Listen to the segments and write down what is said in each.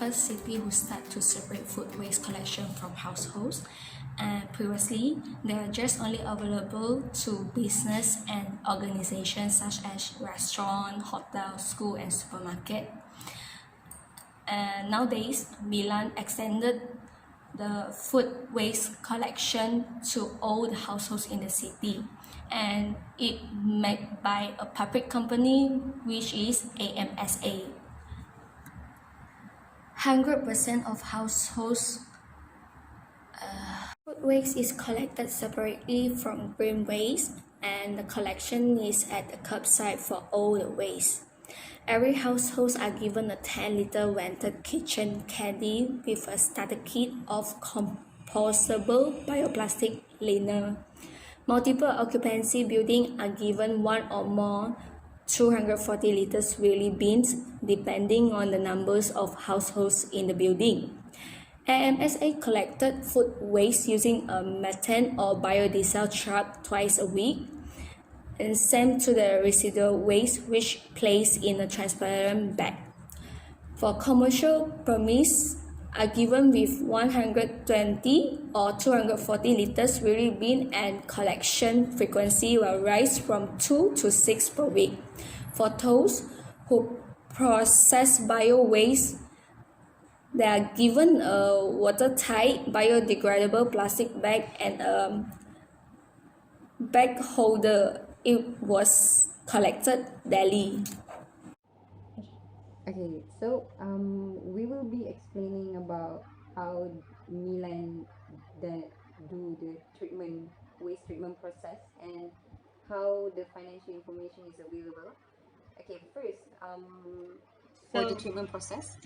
first city who start to separate food waste collection from households. And previously, they are just only available to business and organizations such as restaurant, hotel, school, and supermarket. And nowadays, Milan extended the food waste collection to all the households in the city, and it made by a public company which is AMSA. 100% of households food waste is collected separately from green waste, and the collection is at the curbside for all the waste. Every household are given a 10-liter vented kitchen caddy with a starter kit of compostable bioplastic liner. Multiple occupancy buildings are given one or more 240 liters wheelie bins depending on the numbers of households in the building. AMSA collected food waste using a methane or biodiesel truck twice a week and sent to the residual waste which placed in a transparent bag. For commercial permits are given with 120 or 240 liters wheelie bin, and collection frequency will rise from 2 to 6 per week. For those who process bio waste, they are given a watertight biodegradable plastic bag and a bag holder. It was collected daily. Okay, so we will be explaining about how Milan do the waste treatment process, and how the financial information is available. Okay, first, for the treatment process.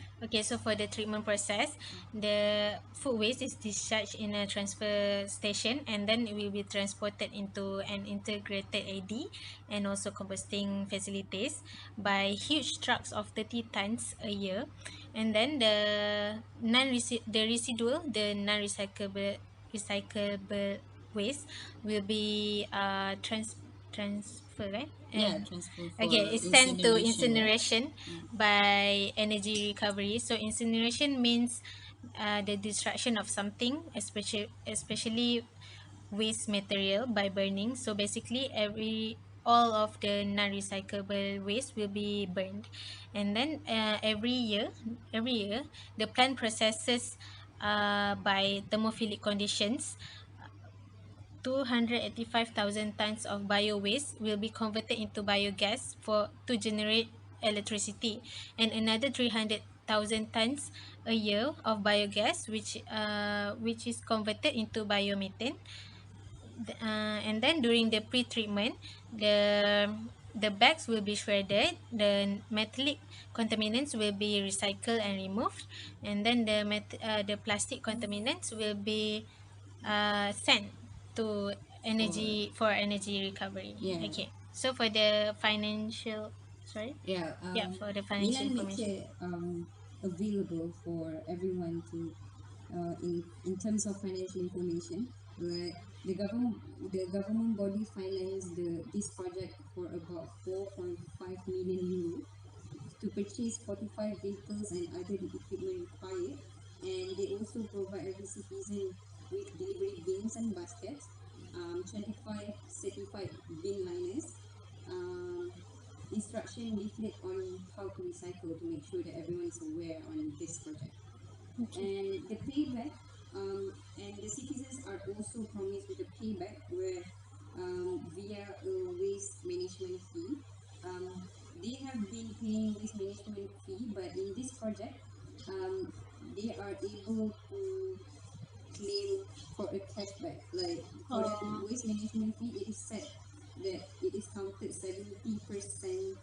So for the treatment process, the food waste is discharged in a transfer station, and then it will be transported into an integrated AD and also composting facilities by huge trucks of 30 tons a year. And then the non-recyclable waste will be transferred, right? Transfer for Okay, it's sent to incineration by energy recovery. So incineration means the destruction of something, especially waste material, by burning. So basically, all of the non-recyclable waste will be burned, and then every year, the plant processes by thermophilic conditions. 285,000 tons of bio waste will be converted into biogas to generate electricity, and another 300,000 tons a year of biogas, which is converted into biomethane. And then during the pre-treatment, the bags will be shredded, the metallic contaminants will be recycled and removed, and then the plastic contaminants will be sent to energy recovery. Yeah. Okay, so for the financial, sorry, for the financial Milan makes information, it available for everyone to in terms of financial information. Like the government body financed this project for about 4.5 million euro to purchase 45 vehicles and other equipment required, and they also provide every citizen with delivery bins and baskets, 25 certified bin liners, instruction leaflet on how to recycle, to make sure that everyone is aware on this project. And the payback, and the citizens are also promised with a payback where via a waste management fee. They have been paying this management fee, but in this project, they are able to claim for a cashback. Like for the waste management fee, it is set that it is counted 70%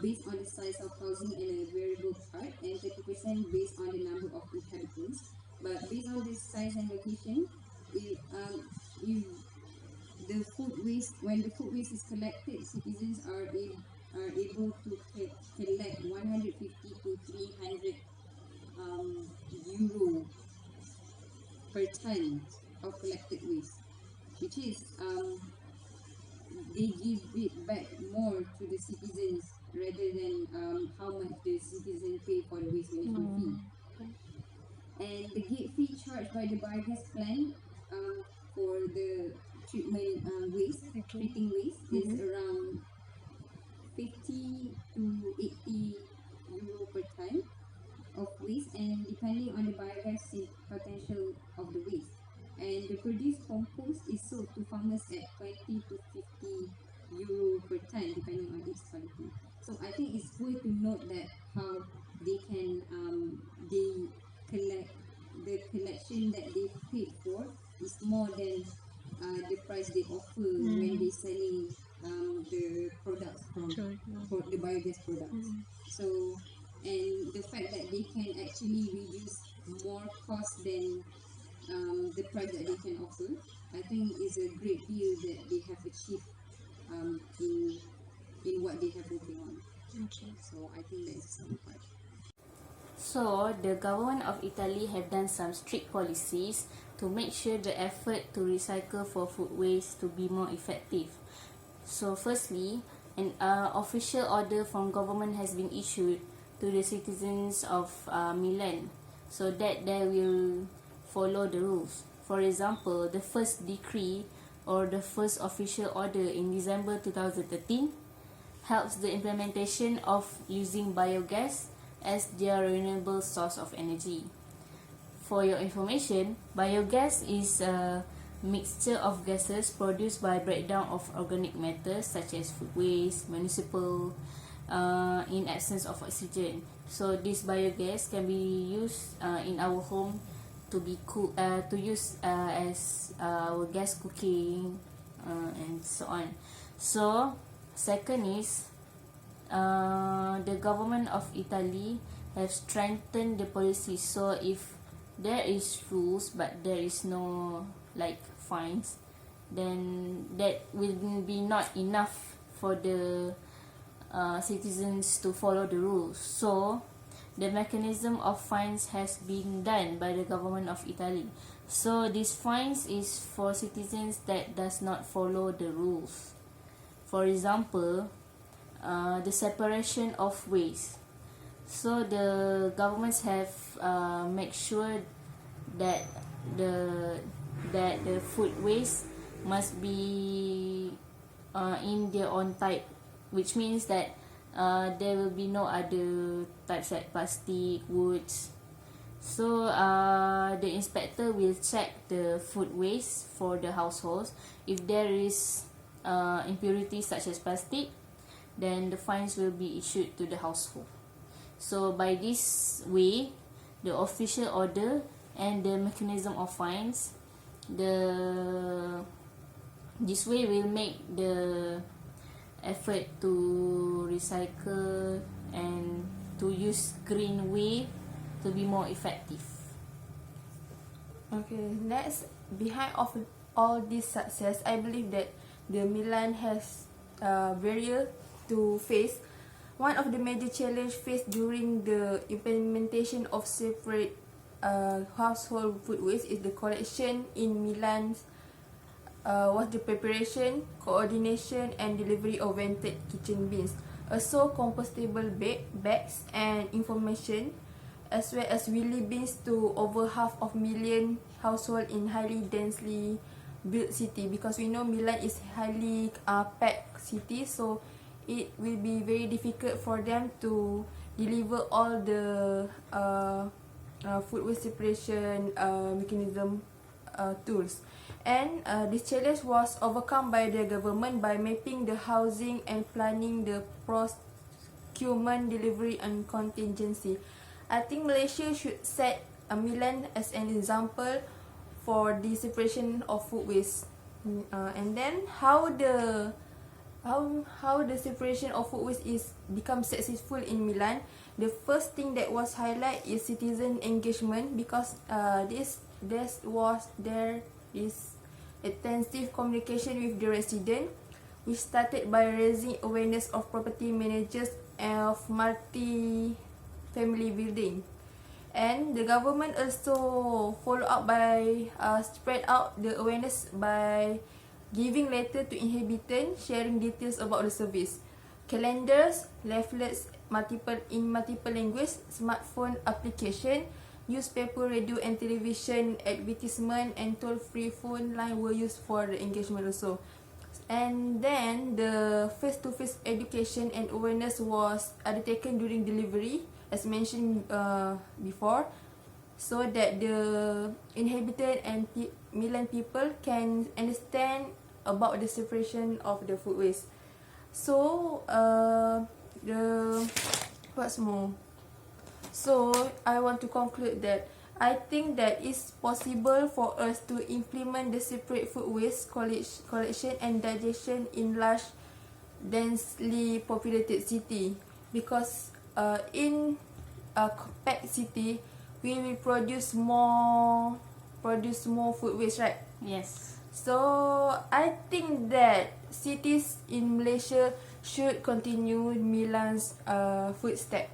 based on the size of housing and a variable part, and 30% based on the number of inhabitants. But based on the size and location, if the food waste, when the food waste is collected, citizens are able to collect 150 to 300 euro per ton of collected waste, which is they give it back more to the citizens rather than how much the citizen pay for the waste management fee. And the gate fee charged by the biogas plant for the treatment waste, treating waste is around 50 to 80 euro per ton of waste, and depending on the biogas potential of the waste. And the produced compost is sold to farmers at 20 to 50 euro per ton, depending on its quality. So I think it's worth to note that how they can they collect the collection that they paid for is more than the price they offer when they selling the products from for the biogas products. So, and the fact that they can actually reduce more cost than the price that they can offer, I think is a great deal that they have achieved in what they have working on. So I think that is some part. So, the government of Italy have done some strict policies to make sure the effort to recycle for food waste to be more effective. So, firstly, an official order from government has been issued to the citizens of Milan so that they will follow the rules. For example, the first decree or the first official order in December 2013 helps the implementation of using biogas as their renewable source of energy. For your information, biogas is a mixture of gases produced by breakdown of organic matters such as food waste, municipal, in absence of oxygen. So this biogas can be used in our home to be to use as our gas cooking and so on. So second is the government of Italy have strengthened the policy. So if there is rules but there is no like fines, then that will be not enough for the citizens to follow the rules. So the mechanism of fines has been done by the government of Italy. So these fines is for citizens that does not follow the rules. For example, the separation of waste. So the governments have make sure that the food waste must be in their own type, which means that there will be no other types like plastic, woods. So the inspector will check the food waste for the households. If there is impurities such as plastic, then the fines will be issued to the household. So by this way, the official order and the mechanism of fines, this way will make the effort to recycle and to use green way to be more effective. Okay, next, behind of all this success, I believe that the Milan has barrier to face. One of the major challenges faced during the implementation of separate household food waste is the collection in Milan was the preparation, coordination and delivery of vented kitchen bins, also compostable bags and information, as well as wheelie bins to over 500,000 households in highly densely built city, because we know Milan is highly packed city, so it will be very difficult for them to deliver all the food waste separation mechanism tools. And this challenge was overcome by the government by mapping the housing and planning the procurement, delivery and contingency. I think Malaysia should set Milan as an example for the separation of food waste. And then how the separation of food waste is become successful in Milan. The first thing that was highlight is citizen engagement, because there is intensive communication with the resident, which started by raising awareness of property managers of multi-family building. And the government also follow up by spread out the awareness by giving letter to inhabitants, sharing details about the service. calendars, leaflets in multiple languages, smartphone application, newspaper, radio and television advertisement, and toll-free phone line were used for the engagement also. And then the face-to-face education and awareness was undertaken during delivery, as mentioned before, so that the inhabitant and Milan people can understand about the separation of the food waste. So what's more? So I want to conclude that I think that it's possible for us to implement the separate food waste collection and digestion in large, densely populated city, because in a compact city we will produce more food waste, right? Yes. So I think that cities in Malaysia should continue Milan's footstep.